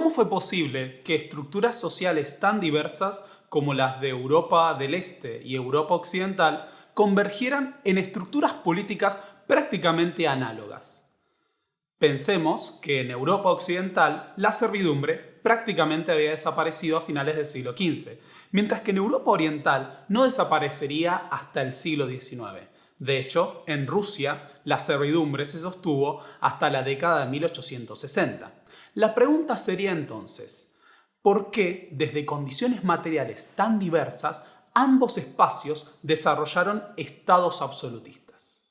¿Cómo fue posible que estructuras sociales tan diversas como las de Europa del Este y Europa Occidental convergieran en estructuras políticas prácticamente análogas? Pensemos que en Europa Occidental la servidumbre prácticamente había desaparecido a finales del siglo XV, mientras que en Europa Oriental no desaparecería hasta el siglo XIX. De hecho, en Rusia la servidumbre se sostuvo hasta la década de 1860. La pregunta sería entonces, ¿por qué desde condiciones materiales tan diversas ambos espacios desarrollaron estados absolutistas?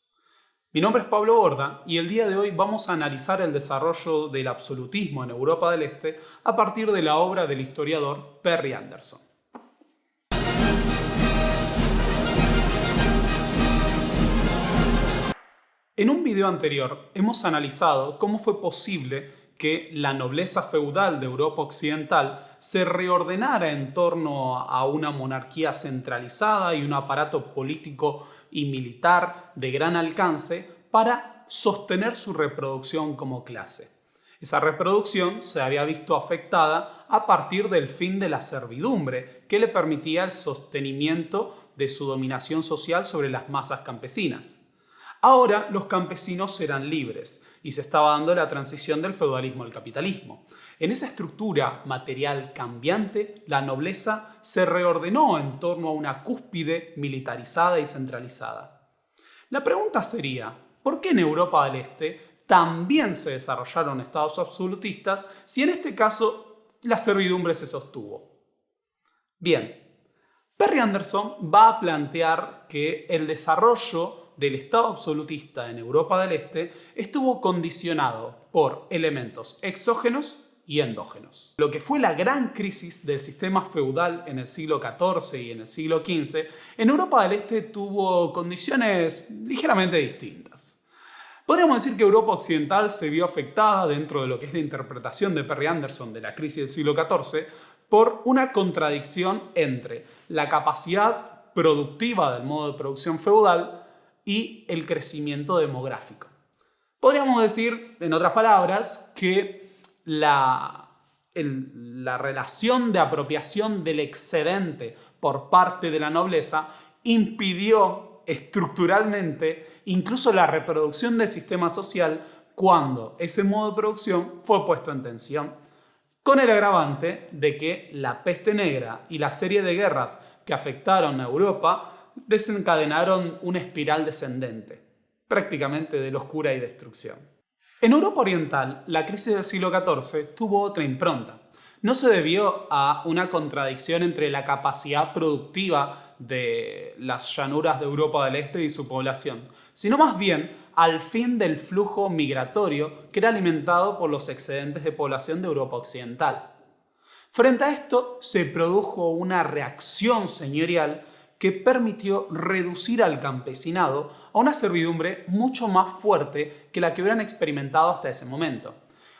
Mi nombre es Pablo Borda y el día de hoy vamos a analizar el desarrollo del absolutismo en Europa del Este a partir de la obra del historiador Perry Anderson. En un video anterior hemos analizado cómo fue posible que la nobleza feudal de Europa Occidental se reordenara en torno a una monarquía centralizada y un aparato político y militar de gran alcance para sostener su reproducción como clase. Esa reproducción se había visto afectada a partir del fin de la servidumbre, que le permitía el sostenimiento de su dominación social sobre las masas campesinas. Ahora los campesinos eran libres y se estaba dando la transición del feudalismo al capitalismo. En esa estructura material cambiante, la nobleza se reordenó en torno a una cúspide militarizada y centralizada. La pregunta sería, ¿por qué en Europa del Este también se desarrollaron estados absolutistas si en este caso la servidumbre se sostuvo? Bien, Perry Anderson va a plantear que el desarrollo del Estado absolutista en Europa del Este estuvo condicionado por elementos exógenos y endógenos. Lo que fue la gran crisis del sistema feudal en el siglo XIV y en el siglo XV, en Europa del Este tuvo condiciones ligeramente distintas. Podríamos decir que Europa Occidental se vio afectada dentro de lo que es la interpretación de Perry Anderson de la crisis del siglo XIV por una contradicción entre la capacidad productiva del modo de producción feudal y el crecimiento demográfico. Podríamos decir, en otras palabras, que la relación de apropiación del excedente por parte de la nobleza impidió estructuralmente incluso la reproducción del sistema social cuando ese modo de producción fue puesto en tensión, con el agravante de que la peste negra y la serie de guerras que afectaron a Europa desencadenaron una espiral descendente, prácticamente de locura y destrucción. En Europa Oriental, la crisis del siglo XIV tuvo otra impronta. No se debió a una contradicción entre la capacidad productiva de las llanuras de Europa del Este y su población, sino más bien al fin del flujo migratorio que era alimentado por los excedentes de población de Europa Occidental. Frente a esto, se produjo una reacción señorial que permitió reducir al campesinado a una servidumbre mucho más fuerte que la que hubieran experimentado hasta ese momento.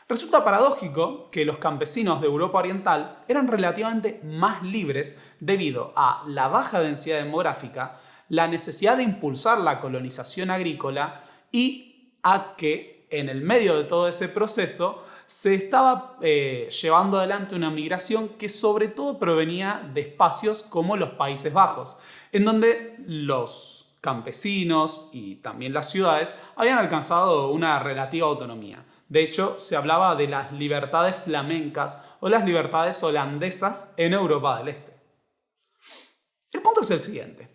Resulta paradójico que los campesinos de Europa Oriental eran relativamente más libres debido a la baja densidad demográfica, la necesidad de impulsar la colonización agrícola y a que en el medio de todo ese proceso se estaba llevando adelante una migración que sobre todo provenía de espacios como los Países Bajos, en donde los campesinos y también las ciudades habían alcanzado una relativa autonomía. De hecho, se hablaba de las libertades flamencas o las libertades holandesas en Europa del Este. El punto es el siguiente.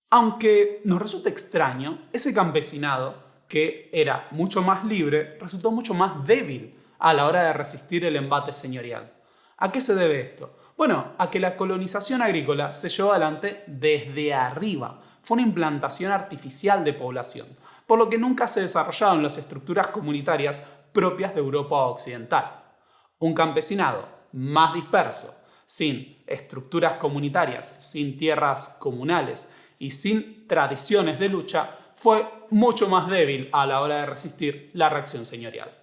Aunque nos resulta extraño, ese campesinado, que era mucho más libre, resultó mucho más débil a la hora de resistir el embate señorial. ¿A qué se debe esto? Bueno, a que la colonización agrícola se llevó adelante desde arriba. Fue una implantación artificial de población, por lo que nunca se desarrollaron las estructuras comunitarias propias de Europa Occidental. Un campesinado más disperso, sin estructuras comunitarias, sin tierras comunales y sin tradiciones de lucha, fue mucho más débil a la hora de resistir la reacción señorial.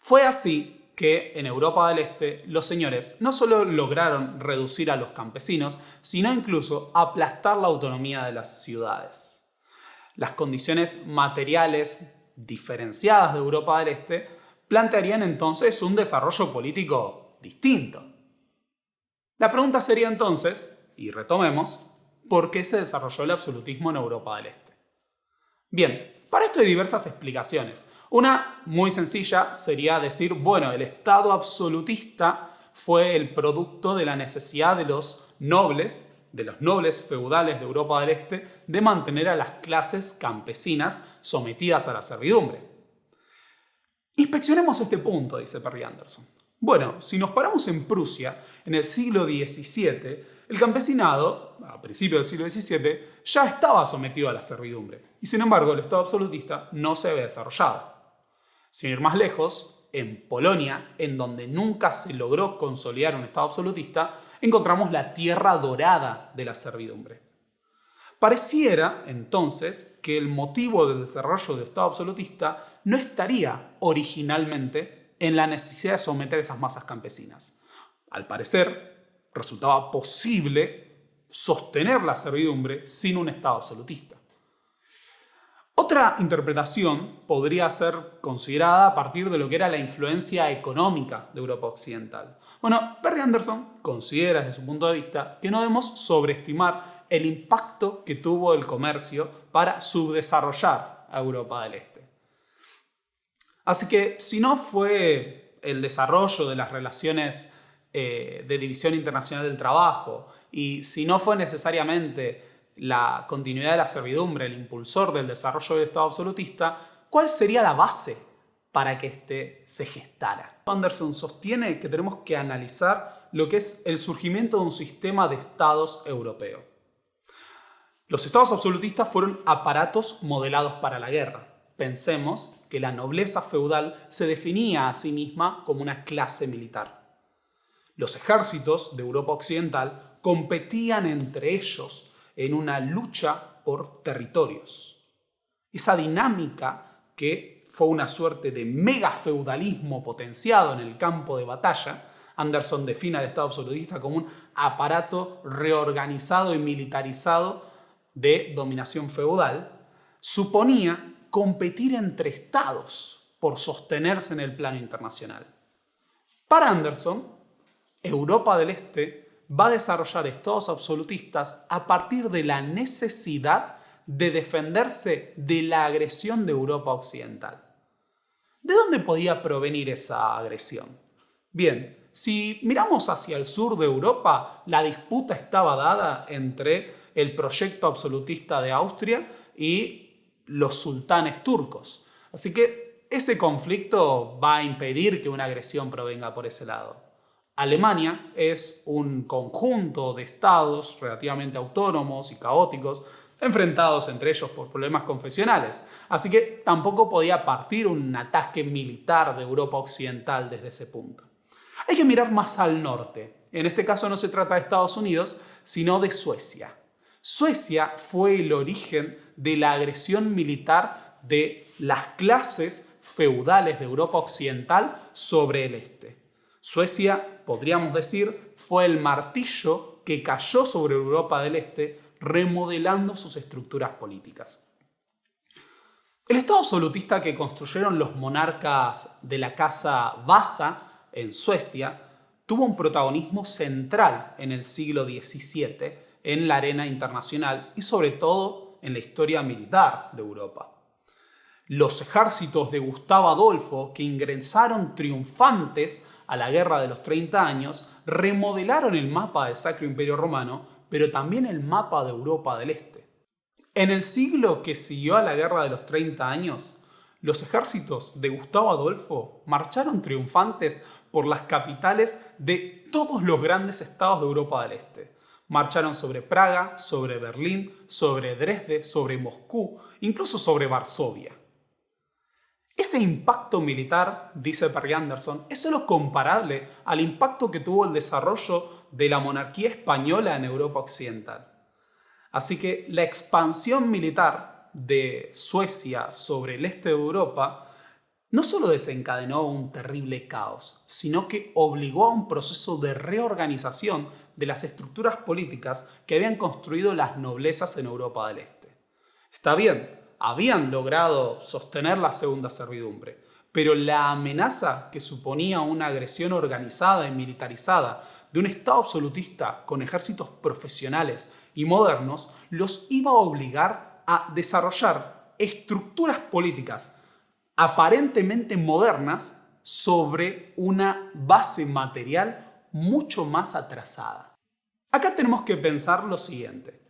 Fue así que en Europa del Este los señores no solo lograron reducir a los campesinos, sino incluso aplastar la autonomía de las ciudades. Las condiciones materiales diferenciadas de Europa del Este plantearían entonces un desarrollo político distinto. La pregunta sería entonces, y retomemos, ¿por qué se desarrolló el absolutismo en Europa del Este? Bien, para esto hay diversas explicaciones. Una muy sencilla sería decir, bueno, el Estado absolutista fue el producto de la necesidad de los nobles feudales de Europa del Este, de mantener a las clases campesinas sometidas a la servidumbre. Inspeccionemos este punto, dice Perry Anderson. Bueno, si nos paramos en Prusia, en el siglo XVII, el campesinado, a principios del siglo XVII, ya estaba sometido a la servidumbre. Y sin embargo, el Estado absolutista no se había desarrollado. Sin ir más lejos, en Polonia, en donde nunca se logró consolidar un Estado absolutista, encontramos la tierra dorada de la servidumbre. Pareciera, entonces, que el motivo del desarrollo del Estado absolutista no estaría originalmente en la necesidad de someter a esas masas campesinas. Al parecer, resultaba posible sostener la servidumbre sin un Estado absolutista. Otra interpretación podría ser considerada a partir de lo que era la influencia económica de Europa Occidental. Bueno, Perry Anderson considera desde su punto de vista que no debemos sobreestimar el impacto que tuvo el comercio para subdesarrollar a Europa del Este. Así que si no fue el desarrollo de las relaciones de división internacional del trabajo y si no fue necesariamente la continuidad de la servidumbre el impulsor del desarrollo del Estado absolutista, ¿cuál sería la base para que éste se gestara? Anderson sostiene que tenemos que analizar lo que es el surgimiento de un sistema de estados europeo. Los estados absolutistas fueron aparatos modelados para la guerra. Pensemos que la nobleza feudal se definía a sí misma como una clase militar. Los ejércitos de Europa Occidental competían entre ellos en una lucha por territorios. Esa dinámica, que fue una suerte de megafeudalismo potenciado en el campo de batalla, Anderson define al Estado absolutista como un aparato reorganizado y militarizado de dominación feudal, suponía competir entre estados por sostenerse en el plano internacional. Para Anderson, Europa del Este va a desarrollar estados absolutistas a partir de la necesidad de defenderse de la agresión de Europa Occidental. ¿De dónde podía provenir esa agresión? Bien, si miramos hacia el sur de Europa, la disputa estaba dada entre el proyecto absolutista de Austria y los sultanes turcos. Así que ese conflicto va a impedir que una agresión provenga por ese lado. Alemania es un conjunto de estados relativamente autónomos y caóticos, enfrentados entre ellos por problemas confesionales. Así que tampoco podía partir un ataque militar de Europa Occidental desde ese punto. Hay que mirar más al norte. En este caso no se trata de Estados Unidos, sino de Suecia. Suecia fue el origen de la agresión militar de las clases feudales de Europa Occidental sobre el este. Suecia, podríamos decir, fue el martillo que cayó sobre Europa del Este, remodelando sus estructuras políticas. El Estado absolutista que construyeron los monarcas de la casa Vasa en Suecia tuvo un protagonismo central en el siglo XVII en la arena internacional y sobre todo en la historia militar de Europa. Los ejércitos de Gustavo Adolfo, que ingresaron triunfantes a la Guerra de los 30 años, remodelaron el mapa del Sacro Imperio Romano, pero también el mapa de Europa del Este. En el siglo que siguió a la Guerra de los 30 años, los ejércitos de Gustavo Adolfo marcharon triunfantes por las capitales de todos los grandes estados de Europa del Este. Marcharon sobre Praga, sobre Berlín, sobre Dresde, sobre Moscú, incluso sobre Varsovia. Ese impacto militar, dice Perry Anderson, es solo comparable al impacto que tuvo el desarrollo de la monarquía española en Europa Occidental. Así que la expansión militar de Suecia sobre el este de Europa no solo desencadenó un terrible caos, sino que obligó a un proceso de reorganización de las estructuras políticas que habían construido las noblezas en Europa del Este. Está bien, habían logrado sostener la segunda servidumbre, pero la amenaza que suponía una agresión organizada y militarizada de un Estado absolutista con ejércitos profesionales y modernos los iba a obligar a desarrollar estructuras políticas aparentemente modernas sobre una base material mucho más atrasada. Acá tenemos que pensar lo siguiente.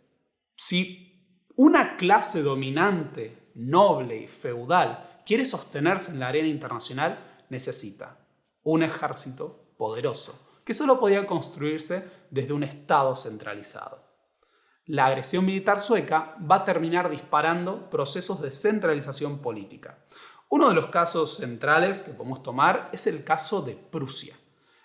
Si una clase dominante, noble y feudal quiere sostenerse en la arena internacional, necesita un ejército poderoso, que solo podía construirse desde un Estado centralizado. La agresión militar sueca va a terminar disparando procesos de centralización política. Uno de los casos centrales que podemos tomar es el caso de Prusia.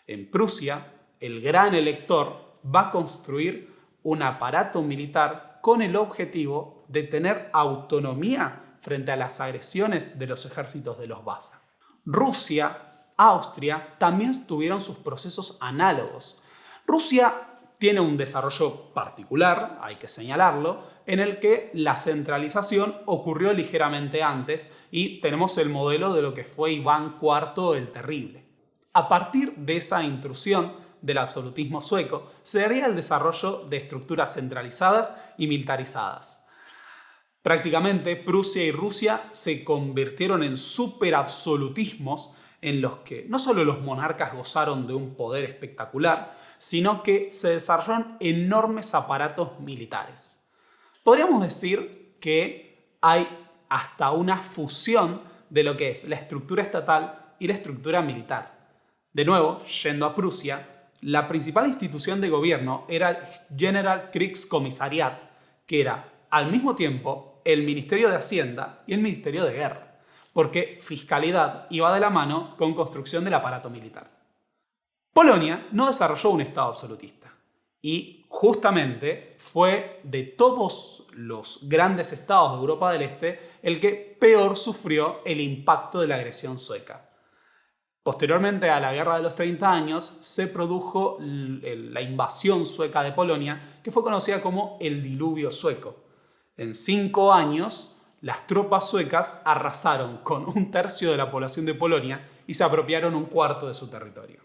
En Prusia, el gran elector va a construir un aparato militar con el objetivo de tener autonomía frente a las agresiones de los ejércitos de los Vasa. Rusia, Austria también tuvieron sus procesos análogos. Rusia tiene un desarrollo particular, hay que señalarlo, en el que la centralización ocurrió ligeramente antes y tenemos el modelo de lo que fue Iván IV el Terrible. A partir de esa intrusión del absolutismo sueco, se daría el desarrollo de estructuras centralizadas y militarizadas. Prácticamente Prusia y Rusia se convirtieron en superabsolutismos en los que no solo los monarcas gozaron de un poder espectacular, sino que se desarrollaron enormes aparatos militares. Podríamos decir que hay hasta una fusión de lo que es la estructura estatal y la estructura militar. De nuevo, yendo a Prusia, la principal institución de gobierno era el General Kriegskommissariat, que era al mismo tiempo el Ministerio de Hacienda y el Ministerio de Guerra, porque fiscalidad iba de la mano con construcción del aparato militar. Polonia no desarrolló un Estado absolutista y justamente fue de todos los grandes estados de Europa del Este el que peor sufrió el impacto de la agresión sueca. Posteriormente a la Guerra de los 30 años se produjo la invasión sueca de Polonia, que fue conocida como el Diluvio sueco. En 5 años, las tropas suecas arrasaron con 1/3 de la población de Polonia y se apropiaron 1/4 de su territorio.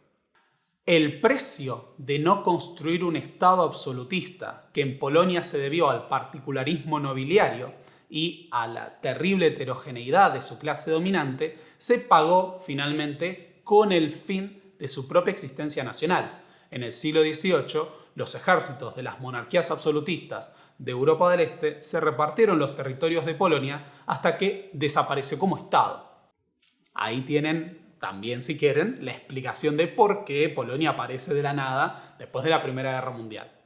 El precio de no construir un Estado absolutista, que en Polonia se debió al particularismo nobiliario y a la terrible heterogeneidad de su clase dominante, se pagó finalmente con el fin de su propia existencia nacional. En el siglo XVIII, los ejércitos de las monarquías absolutistas de Europa del Este se repartieron los territorios de Polonia hasta que desapareció como Estado. Ahí tienen también, si quieren, la explicación de por qué Polonia aparece de la nada después de la Primera Guerra Mundial.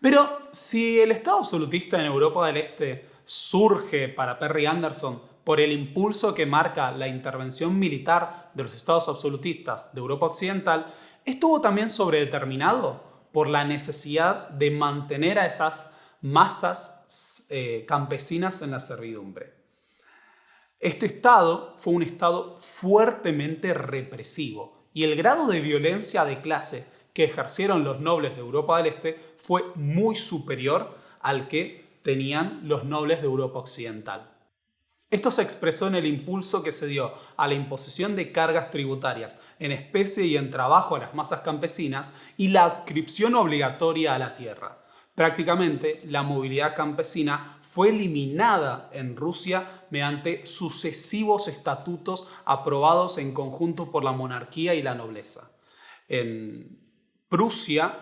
Pero si el Estado absolutista en Europa del Este surge para Perry Anderson por el impulso que marca la intervención militar de los estados absolutistas de Europa Occidental, estuvo también sobredeterminado por la necesidad de mantener a esas masas campesinas en la servidumbre. Este Estado fue un Estado fuertemente represivo y el grado de violencia de clase que ejercieron los nobles de Europa del Este fue muy superior al que tenían los nobles de Europa Occidental. Esto se expresó en el impulso que se dio a la imposición de cargas tributarias en especie y en trabajo a las masas campesinas y la adscripción obligatoria a la tierra. Prácticamente la movilidad campesina fue eliminada en Rusia mediante sucesivos estatutos aprobados en conjunto por la monarquía y la nobleza. En Prusia,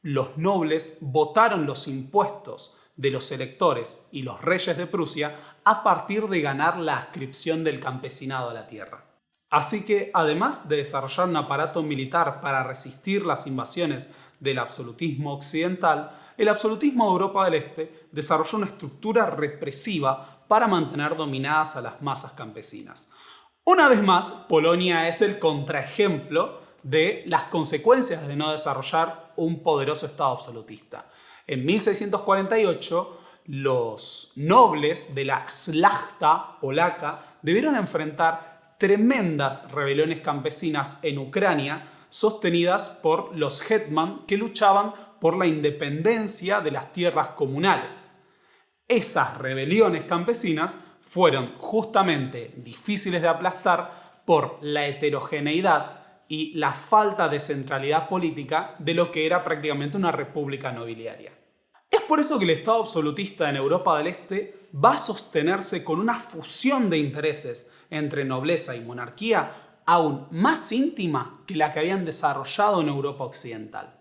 los nobles votaron los impuestos de los electores y los reyes de Prusia a partir de ganar la adscripción del campesinado a la tierra. Así que, además de desarrollar un aparato militar para resistir las invasiones del absolutismo occidental, el absolutismo de Europa del Este desarrolló una estructura represiva para mantener dominadas a las masas campesinas. Una vez más, Polonia es el contraejemplo de las consecuencias de no desarrollar un poderoso Estado absolutista. En 1648, los nobles de la Szlachta polaca debieron enfrentar tremendas rebeliones campesinas en Ucrania sostenidas por los hetman que luchaban por la independencia de las tierras comunales. Esas rebeliones campesinas fueron justamente difíciles de aplastar por la heterogeneidad y la falta de centralidad política de lo que era prácticamente una república nobiliaria. Es por eso que el Estado absolutista en Europa del Este va a sostenerse con una fusión de intereses entre nobleza y monarquía aún más íntima que la que habían desarrollado en Europa occidental.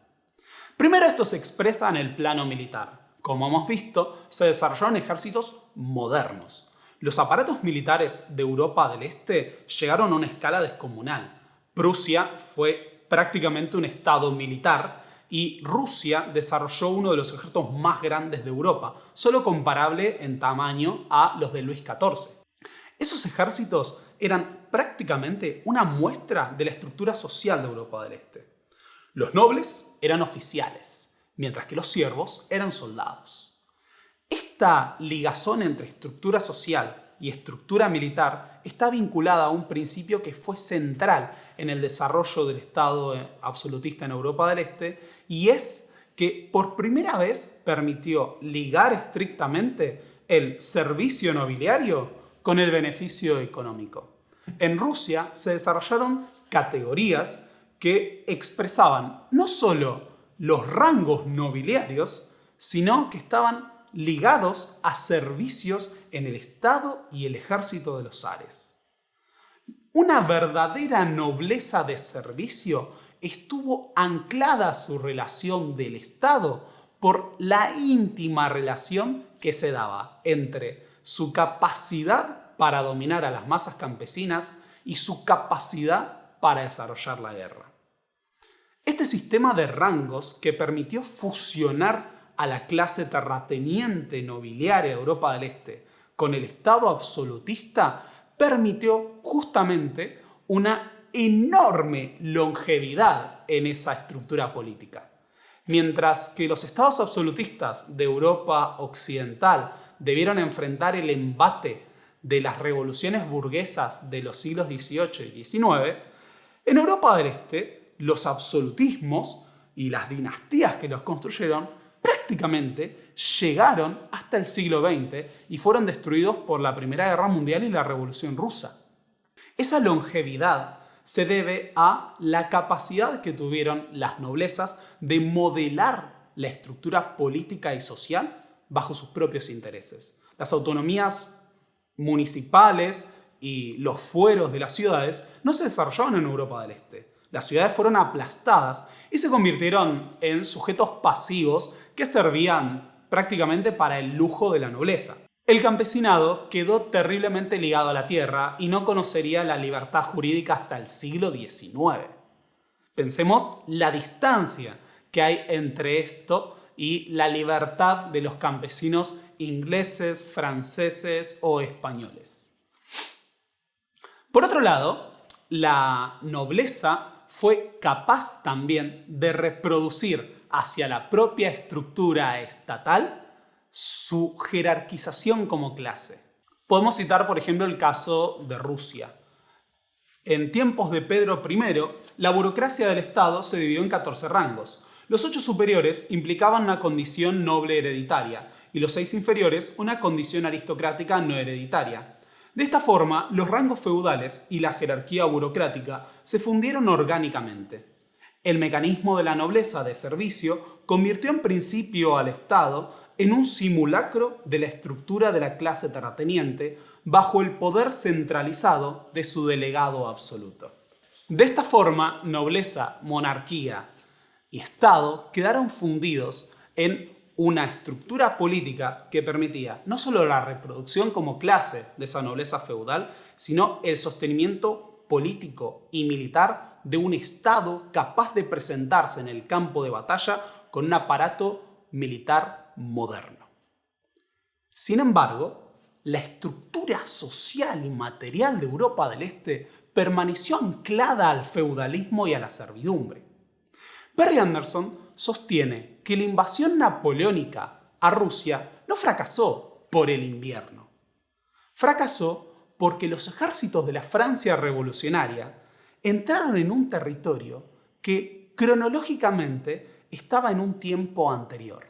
Primero, esto se expresa en el plano militar. Como hemos visto, se desarrollaron ejércitos modernos. Los aparatos militares de Europa del Este llegaron a una escala descomunal. Prusia fue prácticamente un estado militar y Rusia desarrolló uno de los ejércitos más grandes de Europa, solo comparable en tamaño a los de Luis XIV. Esos ejércitos eran prácticamente una muestra de la estructura social de Europa del Este. Los nobles eran oficiales, mientras que los siervos eran soldados. Esta ligazón entre estructura social y estructura militar está vinculada a un principio que fue central en el desarrollo del Estado absolutista en Europa del Este, y es que por primera vez permitió ligar estrictamente el servicio nobiliario con el beneficio económico. En Rusia se desarrollaron categorías que expresaban no solo los rangos nobiliarios, sino que estaban ligados a servicios en el Estado y el ejército de los zares. Una verdadera nobleza de servicio estuvo anclada a su relación del Estado por la íntima relación que se daba entre su capacidad para dominar a las masas campesinas y su capacidad para desarrollar la guerra. Este sistema de rangos que permitió fusionar a la clase terrateniente nobiliaria de Europa del Este con el Estado absolutista permitió justamente una enorme longevidad en esa estructura política. Mientras que los estados absolutistas de Europa occidental debieron enfrentar el embate de las revoluciones burguesas de los siglos XVIII y XIX, en Europa del Este los absolutismos y las dinastías que los construyeron prácticamente llegaron hasta el siglo XX y fueron destruidos por la Primera Guerra Mundial y la Revolución Rusa. Esa longevidad se debe a la capacidad que tuvieron las noblezas de modelar la estructura política y social bajo sus propios intereses. Las autonomías municipales y los fueros de las ciudades no se desarrollaron en Europa del Este. Las ciudades fueron aplastadas y se convirtieron en sujetos pasivos que servían prácticamente para el lujo de la nobleza. El campesinado quedó terriblemente ligado a la tierra y no conocería la libertad jurídica hasta el siglo XIX. Pensemos la distancia que hay entre esto y la libertad de los campesinos ingleses, franceses o españoles. Por otro lado, la nobleza fue capaz también de reproducir hacia la propia estructura estatal su jerarquización como clase. Podemos citar, por ejemplo, el caso de Rusia. En tiempos de Pedro I, la burocracia del Estado se dividió en 14 rangos. Los 8 superiores implicaban una condición noble hereditaria y los 6 inferiores una condición aristocrática no hereditaria. De esta forma, los rangos feudales y la jerarquía burocrática se fundieron orgánicamente. El mecanismo de la nobleza de servicio convirtió en principio al Estado en un simulacro de la estructura de la clase terrateniente bajo el poder centralizado de su delegado absoluto. De esta forma, nobleza, monarquía y Estado quedaron fundidos en una estructura política que permitía no solo la reproducción como clase de esa nobleza feudal, sino el sostenimiento político y militar de un Estado capaz de presentarse en el campo de batalla con un aparato militar moderno. Sin embargo, la estructura social y material de Europa del Este permaneció anclada al feudalismo y a la servidumbre. Perry Anderson sostiene que la invasión napoleónica a Rusia no fracasó por el invierno. Fracasó porque los ejércitos de la Francia revolucionaria entraron en un territorio que cronológicamente estaba en un tiempo anterior.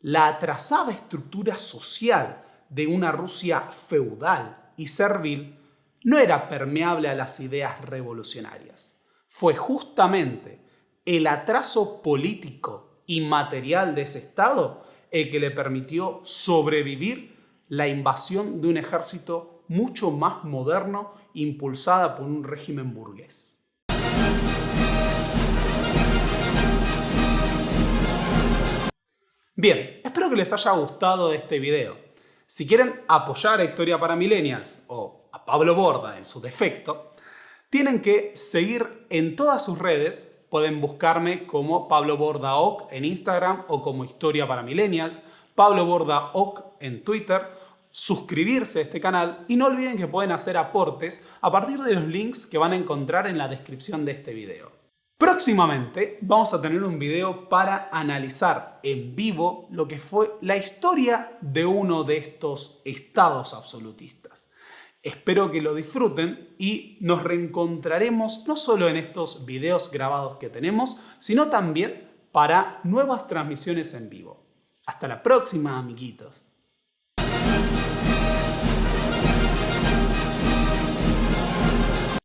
La atrasada estructura social de una Rusia feudal y servil no era permeable a las ideas revolucionarias. Fue justamente el atraso político y material de ese Estado el que le permitió sobrevivir la invasión de un ejército mucho más moderno, impulsada por un régimen burgués. Bien, espero que les haya gustado este video. Si quieren apoyar a Historia para Millennials o a Pablo Borda en su defecto, tienen que seguir en todas sus redes. Pueden buscarme como Pablo Borda Oc en Instagram o como Historia para Millennials, Pablo Borda Oc en Twitter, suscribirse a este canal y no olviden que pueden hacer aportes a partir de los links que van a encontrar en la descripción de este video. Próximamente vamos a tener un video para analizar en vivo lo que fue la historia de uno de estos estados absolutistas. Espero que lo disfruten y nos reencontraremos no solo en estos videos grabados que tenemos, sino también para nuevas transmisiones en vivo. Hasta la próxima, amiguitos.